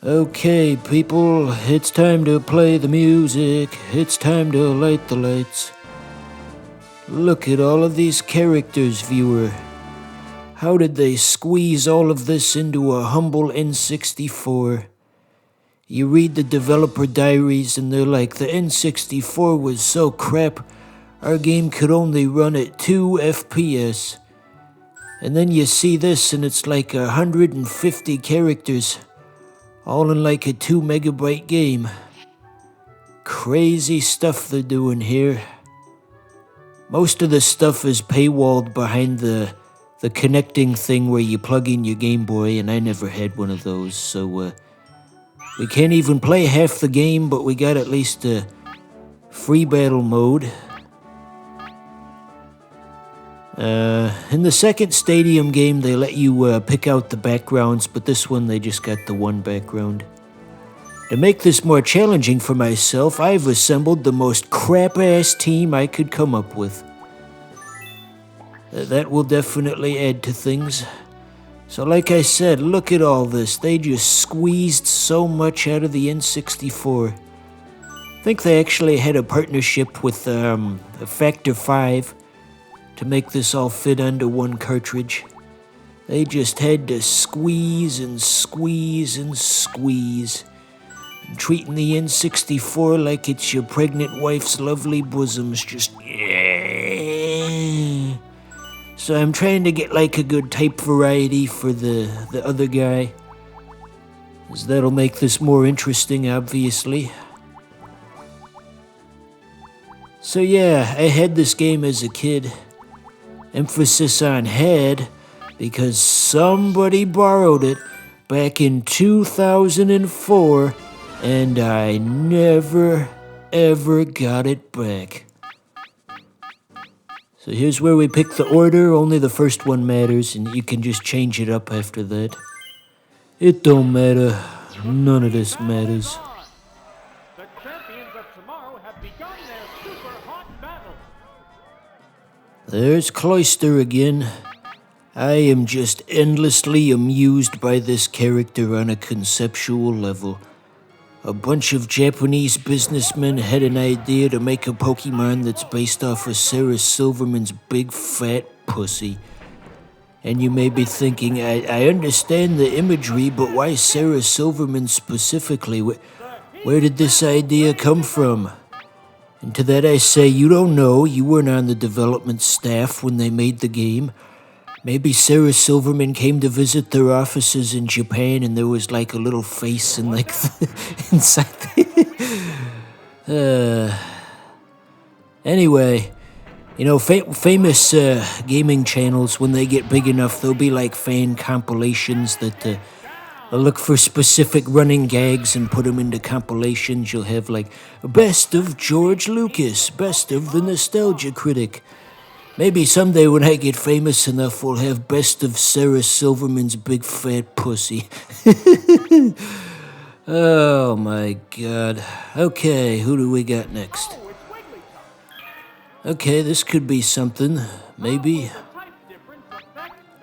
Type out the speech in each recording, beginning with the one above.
Okay, people, it's time to play the music. It's time to light the lights. Look at all of these characters, viewer. How did they squeeze all of this into a humble N64? You read the developer diaries and they're like, the N64 was so crap, our game could only run at 2 FPS. And then you see this and it's like 150 characters, all in like a 2 megabyte game. Crazy stuff they're doing here. Most of the stuff is paywalled behind the connecting thing where you plug in your Game Boy, and I never had one of those, so we can't even play half the game, but we got at least a free battle mode. In the second Stadium game, they let you pick out the backgrounds, but this one, they just got the one background. To make this more challenging for myself, I've assembled the most crap-ass team I could come up with. That will definitely add to things. So like I said, look at all this. They just squeezed so much out of the N64. I think they actually had a partnership with Factor 5 to make this all fit under one cartridge. They just had to squeeze and squeeze and squeeze. Treating the N64 like it's your pregnant wife's lovely bosoms, just So I'm trying to get like a good type variety for the other guy, as that'll make this more interesting, obviously. So yeah, I had this game as a kid. Emphasis on had, because somebody borrowed it back in 2004, and I never, ever got it back. So here's where we pick the order. Only the first one matters, and you can just change it up after that. It don't matter. None of this matters. The champions of tomorrow have begun their super hot battle. There's Cloyster again. I am just endlessly amused by this character on a conceptual level. A bunch of Japanese businessmen had an idea to make a Pokemon that's based off of Sarah Silverman's big fat pussy. And you may be thinking, I understand the imagery, but why Sarah Silverman specifically? Where did this idea come from? And to that I say, you don't know. You weren't on the development staff when they made the game. Maybe Sarah Silverman came to visit their offices in Japan and there was like a little face and like inside Anyway, you know, famous gaming channels, when they get big enough, there'll be like fan compilations that they'll look for specific running gags and put them into compilations. You'll have like best of George Lucas, best of the Nostalgia Critic. Maybe someday when I get famous enough, we'll have best of Sarah Silverman's big fat pussy. Oh my god. Okay, who do we got next? Okay, this could be something, maybe.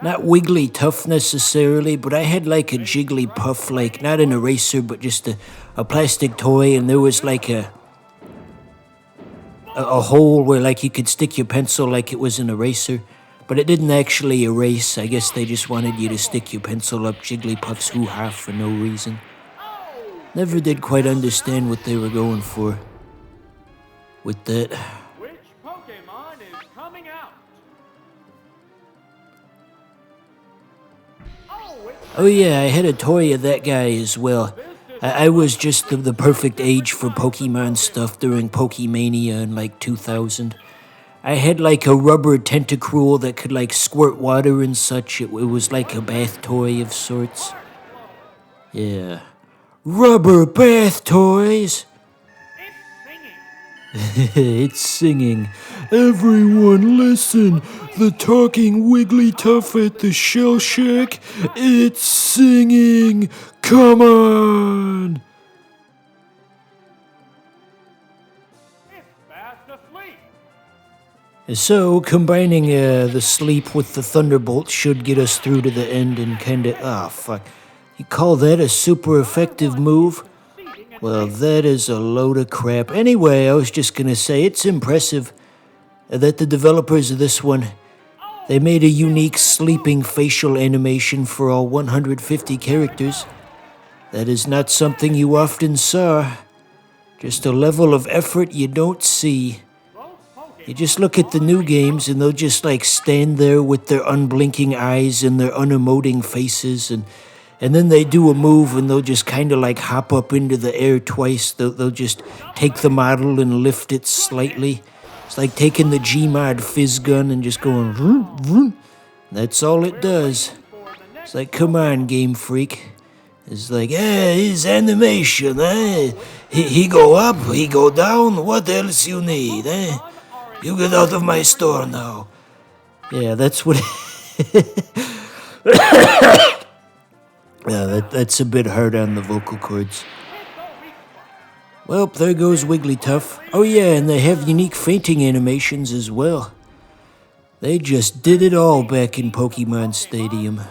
Not Wigglytuff necessarily, but I had like a Jigglypuff, like not an eraser, but just a plastic toy, and there was like a hole where like you could stick your pencil like it was an eraser, but it didn't actually erase. I guess they just wanted you to stick your pencil up Jigglypuff's hoo-ha for no reason. Never did quite understand what they were going for with that. Which Pokemon is coming out? Oh yeah, I had a toy of that guy as well. I was just the perfect age for Pokemon stuff during Pokemania in like 2000. I had like a rubber Tentacruel that could like squirt water and such. It was like a bath toy of sorts. Yeah. Rubber bath toys! It's singing. Everyone listen! The talking Wigglytuff at the Shell Shack, it's singing! Come on! It's fast asleep. So, combining the sleep with the Thunderbolt should get us through to the end and kinda... Ah, fuck. You call that a super effective move? Well, that is a load of crap. Anyway, I was just gonna say it's impressive that the developers of this one, they made a unique sleeping facial animation for all 150 characters. That is not something you often saw. Just a level of effort you don't see. You just look at the new games and they'll just like stand there with their unblinking eyes and their unemoting faces, and then they do a move and they'll just kind of like hop up into the air twice. They'll just take the model and lift it slightly. It's like taking the Gmod fizz gun and just going vroom, vroom. That's all it does. It's like, come on, Game Freak. It's like, his animation, He go up, he go down, what else you need, You get out of my store now. Yeah, that's what... Yeah, that's a bit hard on the vocal cords. Well, there goes Wigglytuff. Oh yeah, and they have unique fainting animations as well. They just did it all back in Pokemon Stadium.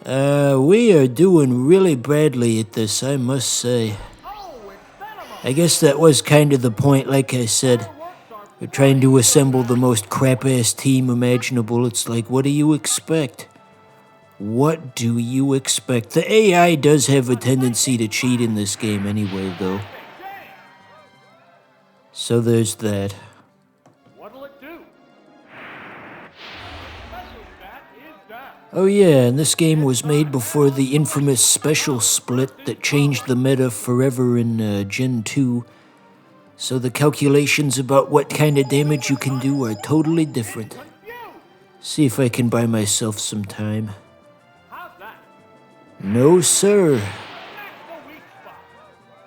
We are doing really badly at this, I must say. I guess that was kind of the point, like I said. We're trying to assemble the most crap-ass team imaginable. It's like, what do you expect? What do you expect? The AI does have a tendency to cheat in this game anyway, though. So there's that. What'll it do? Special stat is down. Oh yeah, and this game was made before the infamous special split that changed the meta forever in Gen 2. So the calculations about what kind of damage you can do are totally different. See if I can buy myself some time. How's that? No, sir. That's the weak spot.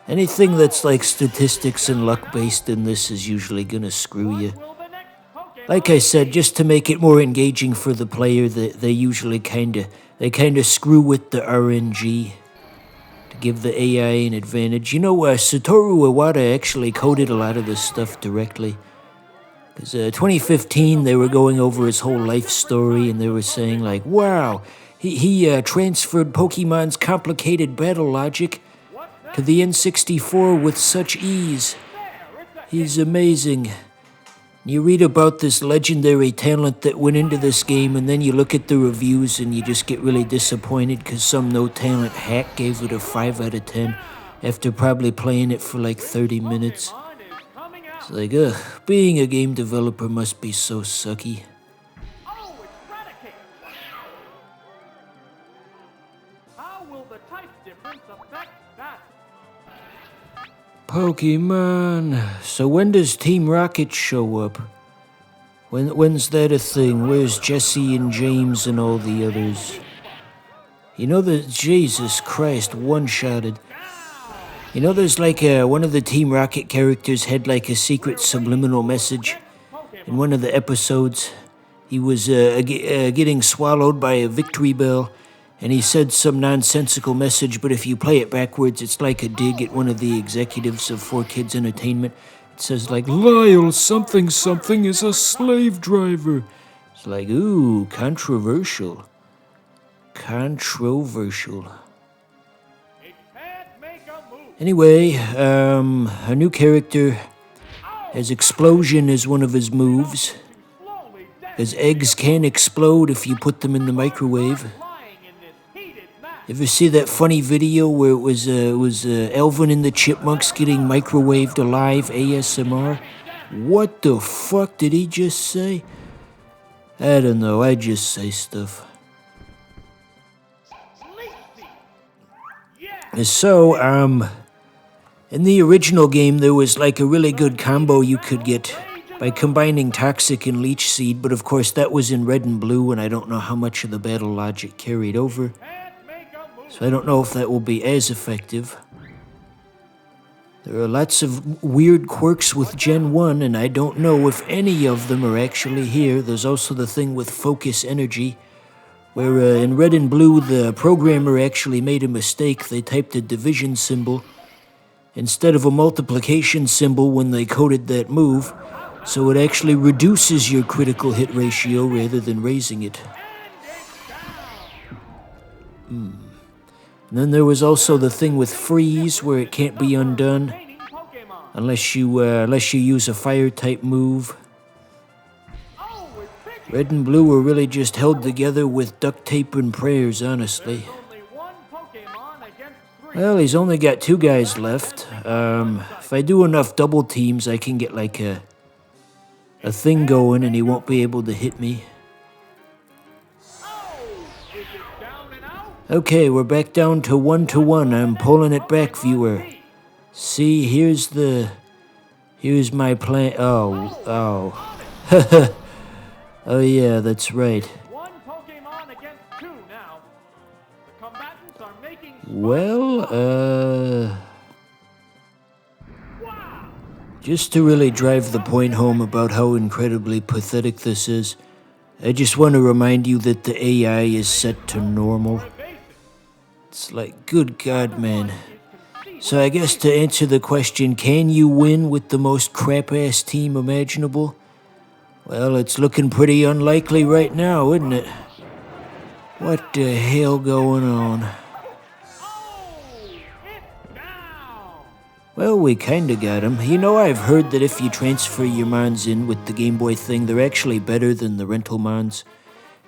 Anything that's like statistics and luck-based in this is usually gonna screw you. Will the next Pokemon Like I said, just to make it more engaging for the player, they usually kinda screw with the RNG to give the AI an advantage. You know, Satoru Iwata actually coded a lot of this stuff directly. Because 2015, they were going over his whole life story, and they were saying like, wow, he transferred Pokemon's complicated battle logic to the N64 with such ease. He's amazing. You read about this legendary talent that went into this game, and then you look at the reviews and you just get really disappointed because some no-talent hack gave it a 5 out of 10 after probably playing it for like 30 minutes. Pokemon is coming out. It's like, ugh, being a game developer must be so sucky. Oh, it's Raticate. How will the type difference affect that? Pokemon. So when does Team Rocket show up? When's that a thing? Where's Jesse and James and all the others? You know that Jesus Christ one-shotted. You know there's like one of the Team Rocket characters had like a secret subliminal message in one of the episodes. He was getting swallowed by a victory bell, and he said some nonsensical message, but if you play it backwards, it's like a dig at one of the executives of 4Kids Entertainment. It says like, Lyle something something is a slave driver. It's like, ooh, controversial. Controversial. It can't make a move. Anyway, a new character has explosion as one of his moves. Slowly dead. Because eggs can explode if you put them in the microwave. Lying in this heated match. Ever see that funny video where it was Alvin and the Chipmunks getting microwaved alive ASMR? What the fuck did he just say? I don't know, I just say stuff. Leaf Seed. Yeah. So, in the original game there was like a really good combo you could get by combining Toxic and Leech Seed, but of course that was in Red and Blue, and I don't know how much of the battle logic carried over. Can't make a move. So I don't know if that will be as effective. There are lots of weird quirks with Gen 1, and I don't know if any of them are actually here. There's also the thing with Focus Energy, where in Red and Blue the programmer actually made a mistake. They typed a division symbol instead of a multiplication symbol when they coded that move, so it actually reduces your critical hit ratio rather than raising it. And then there was also the thing with freeze, where it can't be undone Remaining Pokemon. unless you use a fire type move. Oh, it's pitching. Red and blue were really just held together with duct tape and prayers, honestly. There's only one Pokemon against three. Well, he's only got 2 guys left. If I do enough double teams, I can get like a thing going and he won't be able to hit me. Oh, is it down and out? Okay, we're back down to 1-1. I'm pulling it back, viewer. See, here's my plan. Oh. Oh yeah, that's right. One Pokemon against 2 now. The combatants are making. Well, Wow! just to really drive the point home about how incredibly pathetic this is, I just want to remind you that the AI is set to normal. Evasive. It's like, good God, man. So I guess to answer the question, can you win with the most crap-ass team imaginable? Well, it's looking pretty unlikely right now, isn't it? What the hell going on? Oh, it's down. Well, we kinda got him. You know, I've heard that if you transfer your mons in with the Game Boy thing, they're actually better than the rental mons.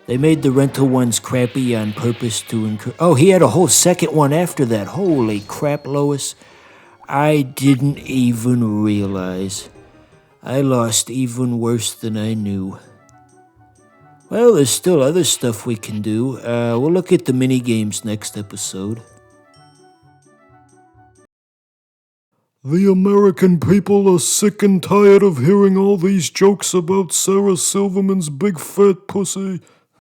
They made the rental ones crappy on purpose to encourage... Oh, he had a whole second one after that. Holy crap, Lois. I didn't even realize. I lost even worse than I knew. Well, there's still other stuff we can do. We'll look at the mini games next episode. The American people are sick and tired of hearing all these jokes about Sarah Silverman's big fat pussy.